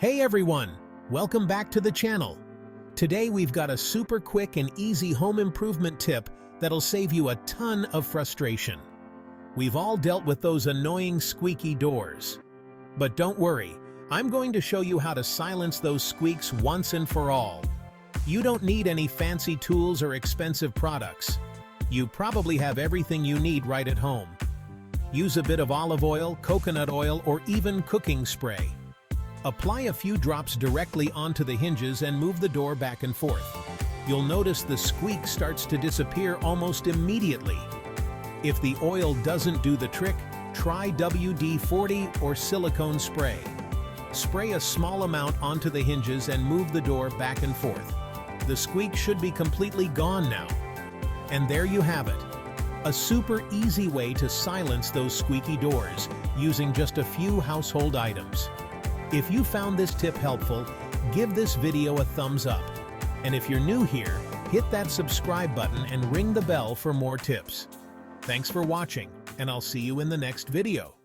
Hey everyone, welcome back to the channel. Today we've got a super quick and easy home improvement tip that'll save you a ton of frustration. We've all dealt with those annoying squeaky doors. But don't worry, I'm going to show you how to silence those squeaks once and for all. You don't need any fancy tools or expensive products. You probably have everything you need right at home. Use a bit of olive oil, coconut oil, or even cooking spray. Apply a few drops directly onto the hinges and move the door back and forth. You'll notice the squeak starts to disappear almost immediately. If the oil doesn't do the trick, try WD-40 or silicone spray. Spray a small amount onto the hinges and move the door back and forth. The squeak should be completely gone now. And there you have it. A super easy way to silence those squeaky doors using just a few household items. If you found this tip helpful, give this video a thumbs up. And if you're new here, hit that subscribe button and ring the bell for more tips. Thanks for watching, and I'll see you in the next video.